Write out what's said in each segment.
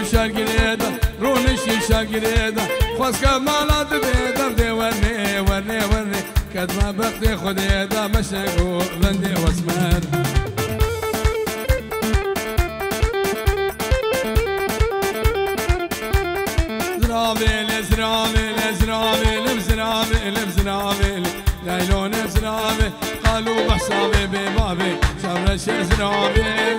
شاگریدا رونشی شاگریدا خواست که مالات دیدم دی ورنی ورنی ورنی کدما بختی خودیدا مشنگو بندی واسمر زرابيل زرابيل زرابيل زرابيل زرابيل ليلون زرابيل قالوا بحسابي ببابي شمرش زرابيل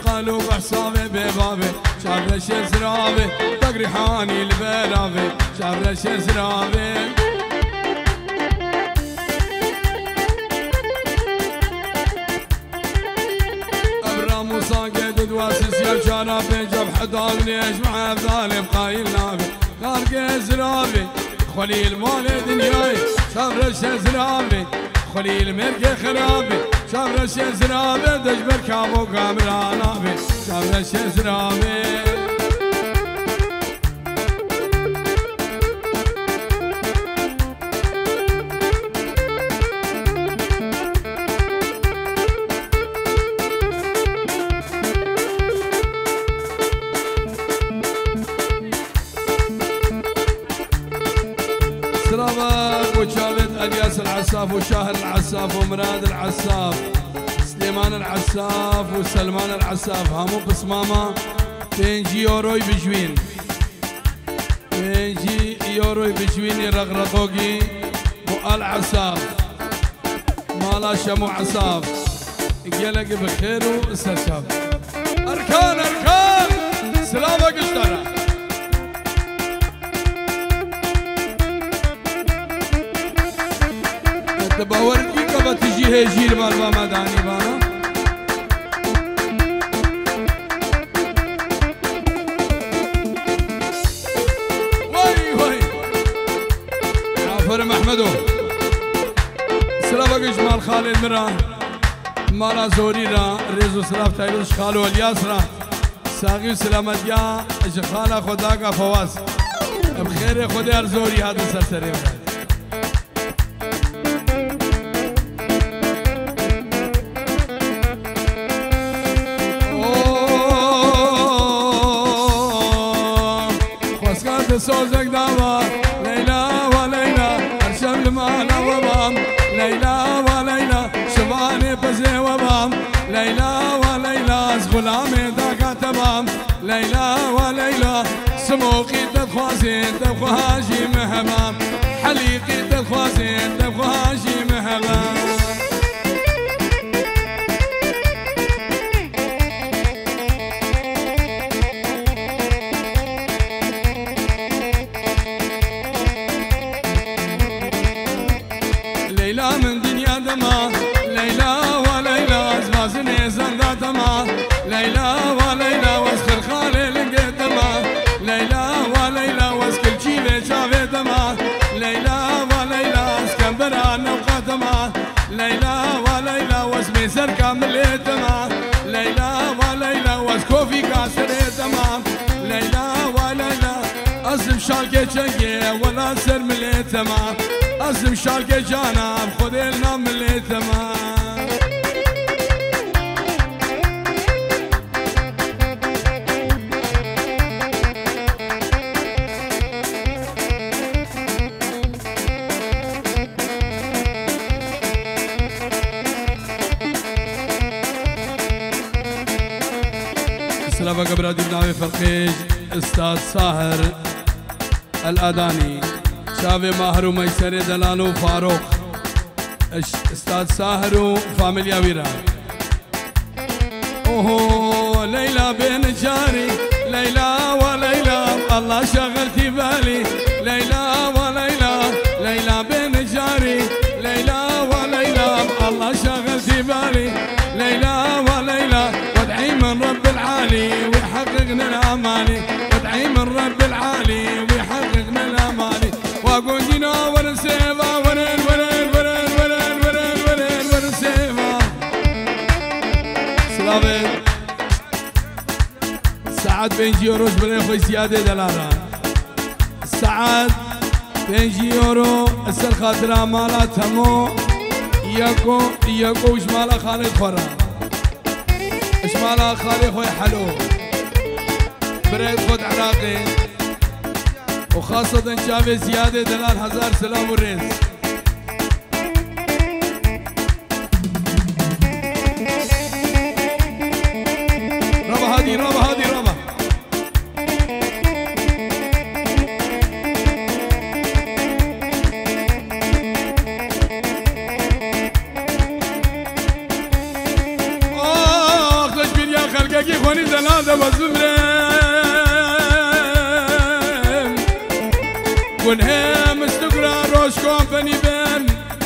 قالوا بحسابي ببابي شمرش زرابيل تقري حاني البلابي شمرش زرابيل صاقد دواسس يا شرابي جاب حضاني اجمع افضالي بقايل نابي غارق زرابي خليل مال دنياي شافرش زرابي خليل مرقي خرابي شافرش زرابي دجبر كابو كامل نابي شافرش زرابي الياس العساف وشاهر العساف ومراد العساف سليمان العساف وسلمان العساف هامو بصمامة 5 يوروي بجوين 5 يوروي بجوين يرغرقوكي مؤال عساف مالا شمو عساف قلق بخير واستشاف أركان أركان سلامة قشترة تباورد کی کبا تجی ہے جیر بالوا مدانی بانا وای وای عفر محمدو سلافك جمال خالد مرا مالا زوري را ريزو سلاف تايلوش خالو الياس را ساقي وسلامت يا خالا خدا کا فواز بخير خدا زوري هذا سرسري سوزك دوا ليلى وليلى ارشم المانا وبام ليلى وليلى شباني بزي وبام ليلى وليلى غلامي داكا تمام ليلى وليلى سموقي تدخوازين تدخوهاجي مهمام حليقي تدخوازين تدخوهاجي مهمام من دنيا دما ليلى وليلى زبازني زندا دما ليلى وليلى واسخر خالي لقيت دما ليلى وليلى واسكل جيبي شافي دما ليلى وليلى اسكندرا نوقع دما ليلى وليلى واسمي سركا ملي دما ليلى وليلى واسكوفي كاسري دما ليلى وليلى ازم شالكي جنجي ولا سر ملي دما ازم شالكي جانا بخذ لنا من التمام سلامك برادي بناوي فرقيج استاذ ساهر الاداني شافي ماهر وميسري دلالو فاروق استاذ ساهر وفاميليا ويرا اوه ليلى بين جاري ليلى وليلى الله شغلتي بالي ليلى وليلى ليلى بين جاري ليلى وليلى الله شغلتي بالي ليلى وليلى وادعي من رب العالي ويحققنا الامالي وادعي من رب العالي ويحققنا الامالي واقول جينا ورسيفا ورن ورن ورن ورن ورن ورن ورسيفا سلامي سعد بن جيروش بن اخوي زياده دلاله سعد €5 السر خاطرة مالا تمو ياكو وش مالا خالد خورا وش مالا خالد خوي حلو بريد خود عراقي وخاصة شافي زيادة دلال 1000 سلام وريز رابا هادي خلقك يخوني دلالة وزمرين ونهم استقرار روش كومباني بين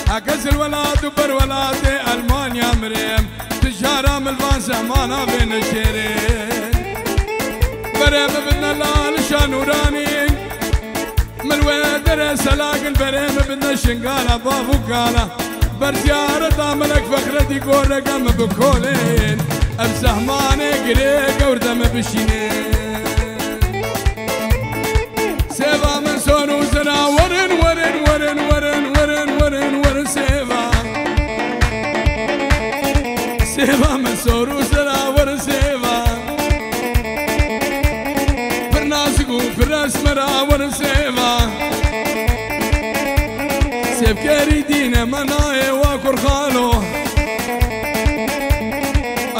عكس الولاد وبر ولادي ألمانيا مريم تجارة من الفانسة مانا بين الشيرين بريم بدنا لالشان وراني من ويدر سلاقن بريم بدنا شنقالة بابو قالة برزيارة داملك فخرتي قول رقم بكولين بسهمانه قريقه وردم بشينين سيفا من سون وزرا ورن ورن ورن ورن ورن ورن ورن سيفا من سون وزرا ورن سيفا برناسقو برسمرا ورن سيفا سيف كريدين مناي واكر خالو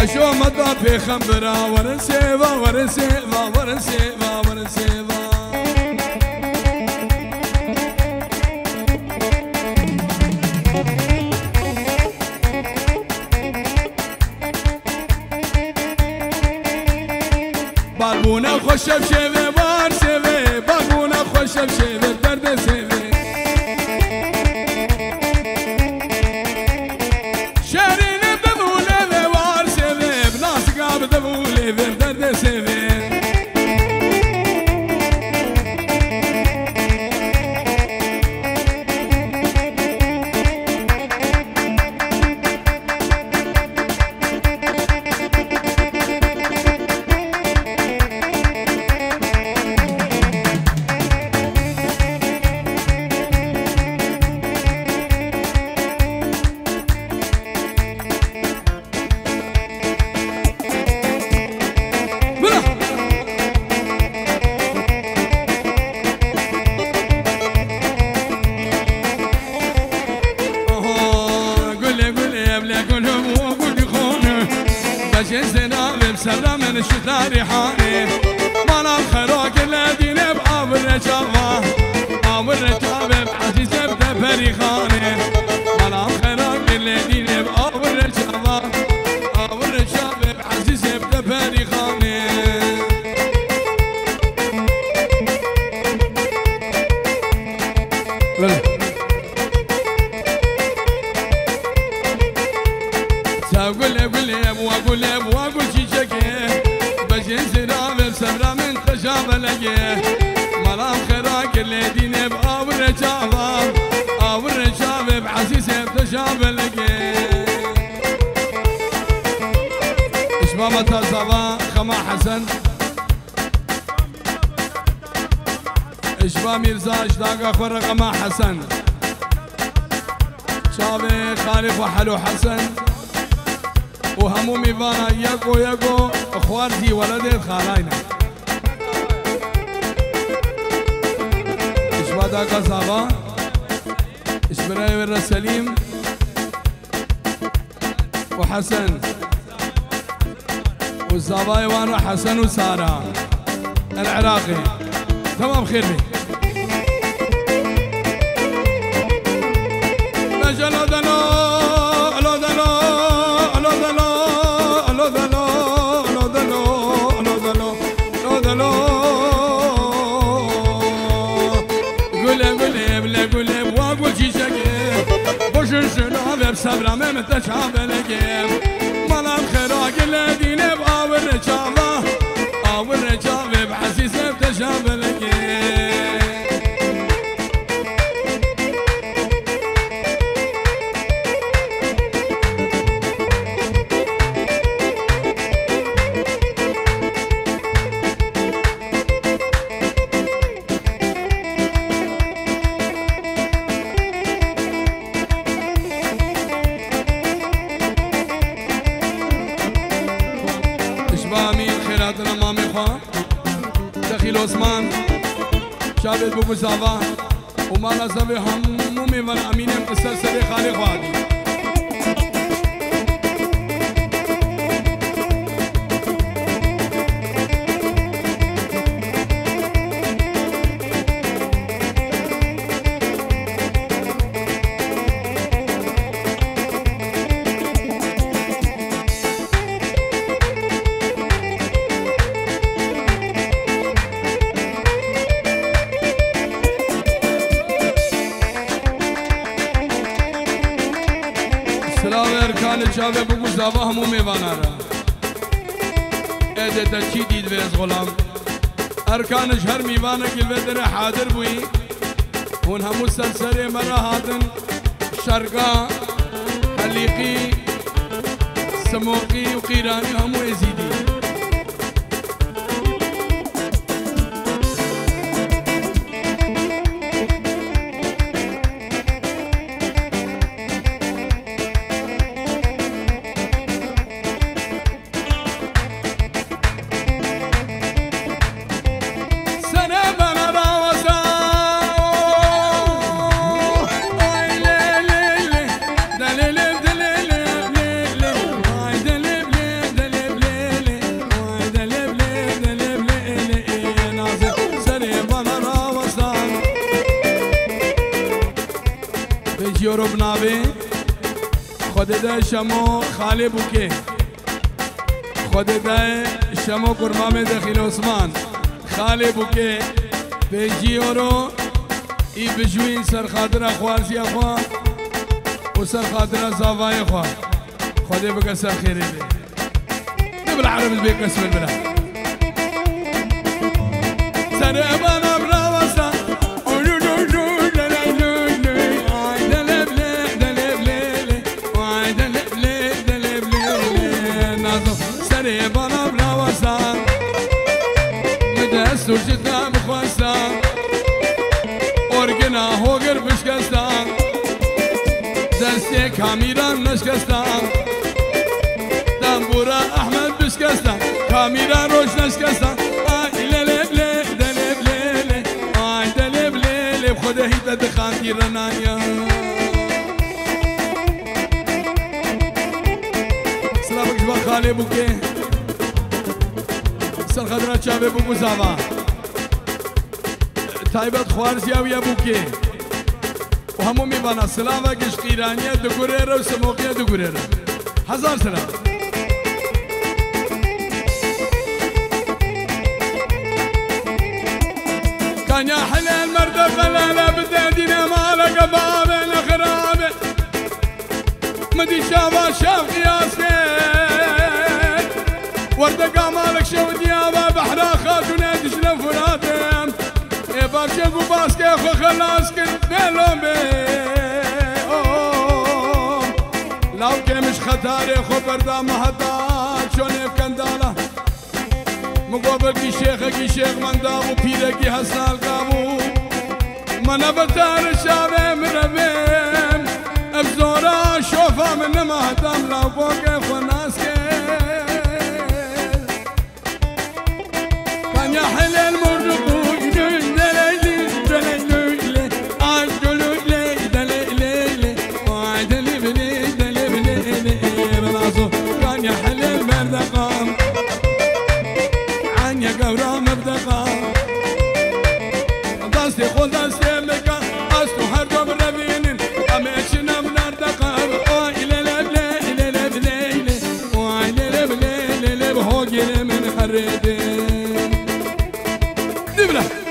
أشو مدى في خمبرة ورنسيبا ورنسيبا ورنسيبا ورنسيبا بالبونا خوش بشيبي بار سيبي بالبونا خوش بشيبي درد سيبي بدبولي بالدرد سيبي سلام من الشتاري حاني مالا الخيروك الذين بأب الرجابة أب الرجابة بعزيز يبدأ فريخاني مالا الخيروك الذين بأب الرجابة أب الرجابة بعزيز يبدأ فريخاني أقول سبرا من تجاب لقيه ملام خراك الذين بأب الرجابة أب الرجابة بعزيز تجاب لقيه إشبابة الصبا خما حسن إشباب ميرزا اشتاق أخبر خما حسن شابي خالف وحلو حسن وهمو ميفانا يقو اخوارتي ولدت خالاينا اشبادا قصابا اشبراي ورا سليم وحسن والزاباي وانو حسن وسارة العراقي تمام خير لي نجلو دلو سبرا من تشعب لقيم مالا الخراق الذين بأب الرجابة أب الرجابة بعزيز تشعب لقيم عثمان شابت بو مصطفى ومالا زبي همومي من امينم قصه سري خالق وادي شابه بگو زاوا همو میوانا را ایده تا چی دید ویز غلام ارکانش هر میوانه گلوه در حاضر بوی اون همو سلسره مرا هاتن شرقا حلیقی سموقی و قیرانی همو ازیدی یورو بنابه خود ده شمو خاله بوکه خود ده شمو کرمام دخیل عثمان خاله بوکه بیجی یورو ای بجوین سر خاطر خوارزی اخوا و سر خاطر زاوای اخوا خود بگه سر خیره ده بالعرب البيك اسم البلاد سر ابانا براوسا سوشتا بخواستا ارگنا هوگر بشکستا دسته کامیران نشکستا دنبورا احمد بشکستا کامیران روش نشکستا آی للب دلب لیل آی دلب لیل خدا هیتا دخانتی رنایا سلامك جوا خاله بوكي سر خدرا چاوه بو مزاوا تایبت خوارزیا ویا بوکه و همو میوانا سلام و گش قیرانیه دگوره رو سموقیه دگوره رو هزار سلام كان يا حلال مرد خلاله بدادينا مالك بابه نخرابه مدي شافا شاف قياسك وردقا مالك شو ديابه بحرا خاتونا دجله فراتم بابشك وباسك اخو خلاص كنت بيلوم بي لو كمش خطاري اخو بردا مهدات شوني بكنداله مقابل كي شيخ من دابو بيركي حسن القابو من ابتار الشابه من ربيم ابزورا شوفا من مهدام لو فوق اخو ناسك كان يحل المرقو كان يحل المردقام عن يقورا مردقام دستي خود دستي مكان أستو هردو بربينين أميشنا من أردقام إلى لبلي وإلى لبلي بهوجي من حريدين دبلا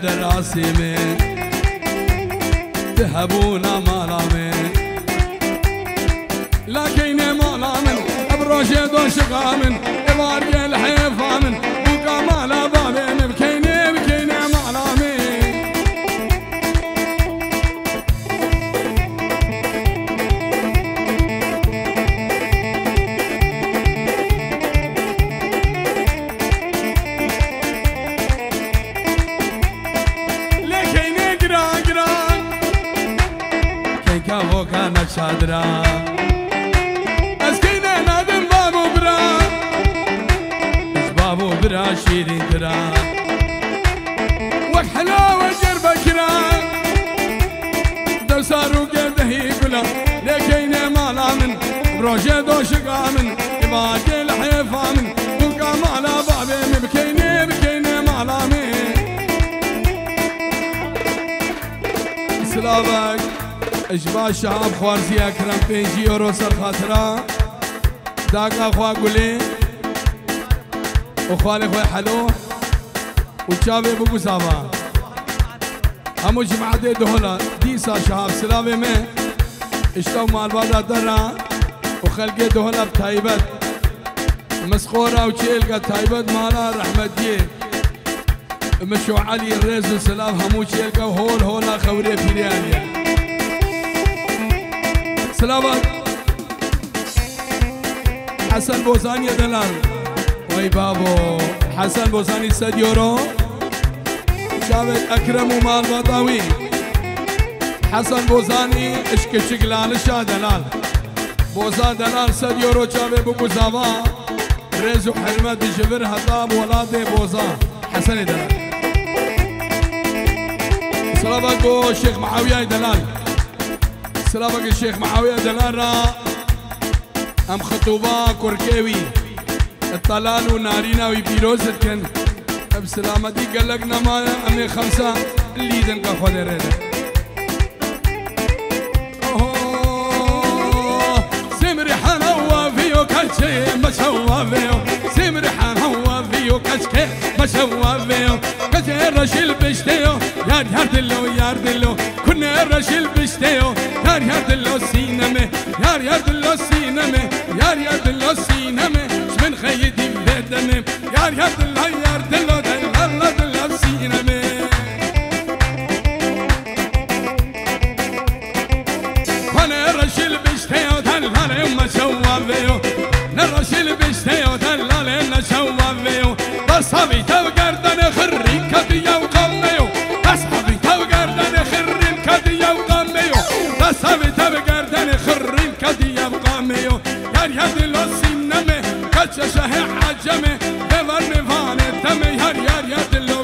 دراسي من تهبونا مالامن لكن مالامن بروجي دو شقامن بارقي الحيفامن بوكا مالا بابين بكيني بكيني مالامن كانت شادرة اسكينة نادم بابو برا بابو برا شيرين ترا وك حلاوة جربة كرا دو سارو قده يقولا لكينة مالا من بروجي دو شقامن باقي الحيفامن بوكا مالا بابي بكيني بكيني مالا من سلامك اجبا شعب خوارزی اکرم 5 یورو سر خاطره داقا خواه گلی و خوالی خواه حلو و چاوه بگو سابا همو جمعه دهولا دیسا شعب سلاوه میں اشتاو مالوادا درا و خلقه دهولا بتایبت مسخورة و چیلگا تایبت مالا رحمتیه مشو علی الرز و سلاو همو چیلگا و هول هولا خوری پیریانیه سلامات حسن بوزاني دلال وي بابو حسن بوزاني 100 يورو شابت اكرم ومال بطاوي حسن بوزاني اشكشك لالشا دلال بوزا دلال 100 يورو شابت بوكو زابا رزو حرمة جبر هطاب ولادي بوزا حسن دلال سلامات بو الشيخ معاوية دلال سلامك الشيخ معاوية دلال ام خطوبة كوركيوي الطلال ونارينا ويبيروزت كان بسلامتي قلقنا ما امي 5 اللي دنقا خودرين سمري حنوا فيو كالشي ما شوا فيو سمري حنوا فيو كالشي ما شوا فيو كالشي رشيل بشتيو يار يار دلو كنا رشيل بشتيو يار دلو سينمي يار دلو سينمي يار دلو سينمي شمن خيدي بدمي يار دلو دلو سينمي وانا رشيل بشتيو دلالي ما شوا فيو نرشيل بشتيو دلالي ما شوا فيو بصابي توقردن خرين كديا وقميو بصابي توقردن خرين كديا وقميو بصابي توقردن خرين كديا وقميو يار دلو سينمي كتش شهي عجمي بفر نفاني تمي يار دلو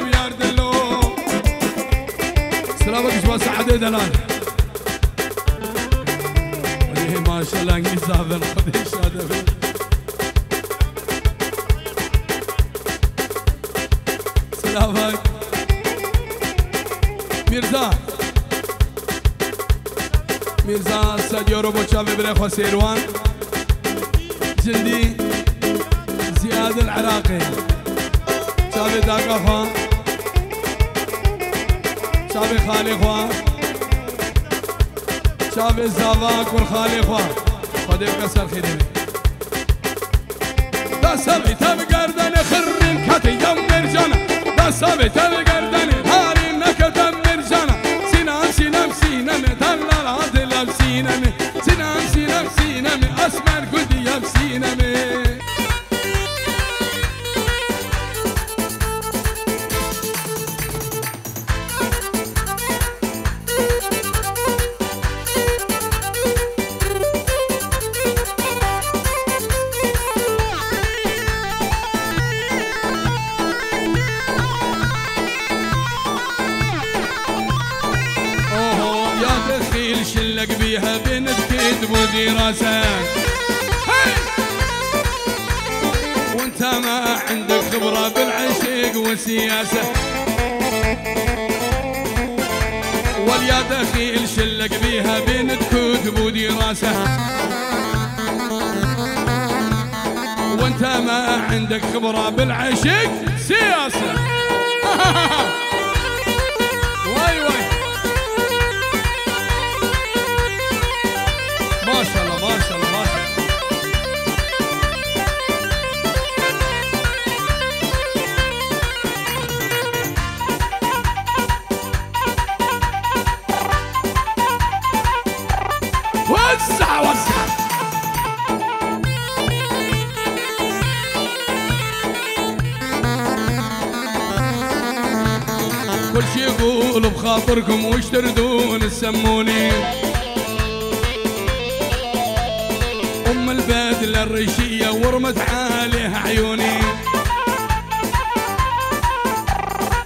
سلامك جوا سعدي دلال ما شاء الله انجليز هذا الخديش هذا سلامك ميرزا 100 يورو بوشافي بريخو سيروان جندي زياد العراقي شافي داقا خوا شافي خالي خوا شافي الزافاك والخالي خوا خديب كسر خدمي دسامي تبقردن خرين كتي يوم مرجانا دسامي تبقردن هاري نكتم مرجانا سينام سينامي دلال عدل بسينامي سينام سينامي اسمر قدي بسينامي شلك بيها بنت كتب ودراسة وانت ما عندك خبرة بالعشق والسياسة واليا دخيل شلك بيها بنت كتب ودراسة وانت ما عندك خبرة بالعشق سياسة الصحة والسعادة. كل شي يقول بخاطركم وش تردون تسموني. ام البدلة الريشية ورمت عليها عيوني.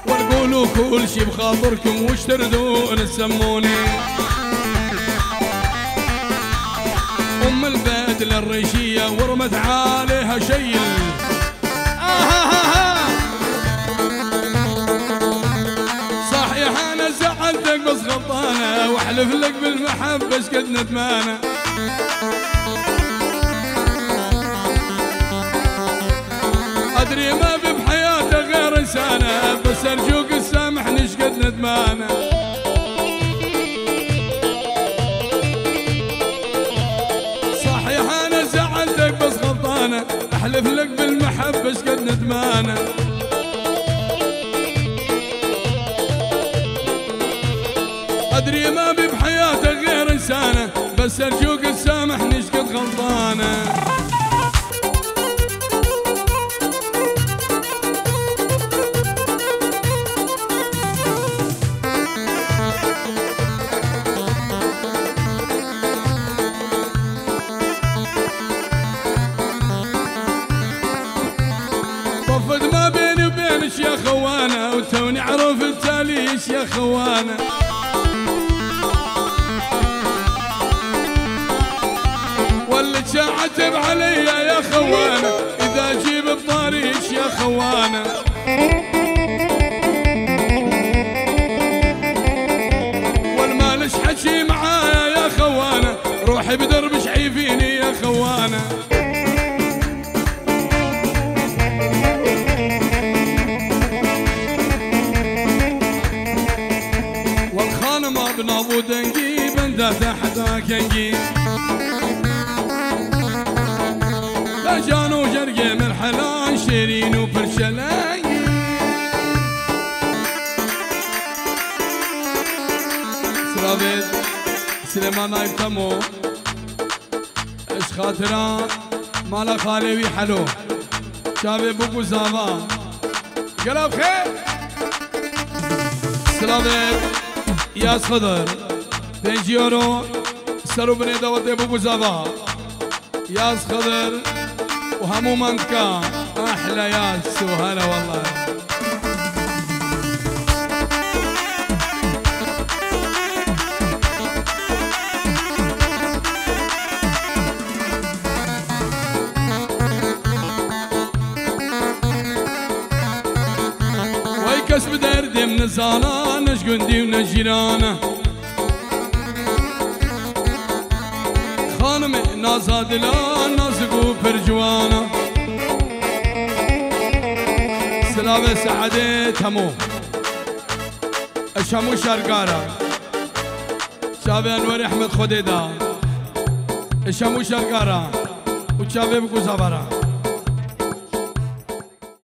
وقولوا كل شي بخاطركم وش تردون تسموني. ام البدلة الريشية ورمت عليها شيل. صحيح انا زعلتك بس غلطانة واحلف لك بالمحبة شقد ندمانة. ادري ما في بحياتك غير انسانة بس ارجوك تسامحني شقد ندمانة. صحيح انا زعلتك بس غلطانة احلف لك بالمحبة شقد ندمانة. ادري ما بي بحياتك غير انسانة بس ارجوك تسامحني شقد غلطانة. طفت ما بيني وبينك يا خوانة وتوني عرفت تاليش يا خوانة. واللي تعتب علي يا خوانة إذا جيب بطاريش يا خوانة. والمالش حكي معايا يا خوانة روحي بدرب شعيفيني يا خوانة. والخانم ابن ابو دنجي بنده تحت كنجي. جانو جرقي من الحلال شيرين وبرشلاي. سلافيت سليمان نايف تمو اش خاطرة مالا خالوي حلو شابي بوكو زافا قلب خير. سلافيت ياس خضر 5 يورو سرو بني دوتي بوكو زافا ياس خضر وهمو منكا احلى ياس وهلا والله. ويكسب دردي من الزانة نشقندي ونجيرانه. خانمي نازا دلان نازقو برجوانه. سلامة سعادة همو اشامو شرقارة شابي انور احمد خديدا اشامو شرقارة وشابي بكو زبارة.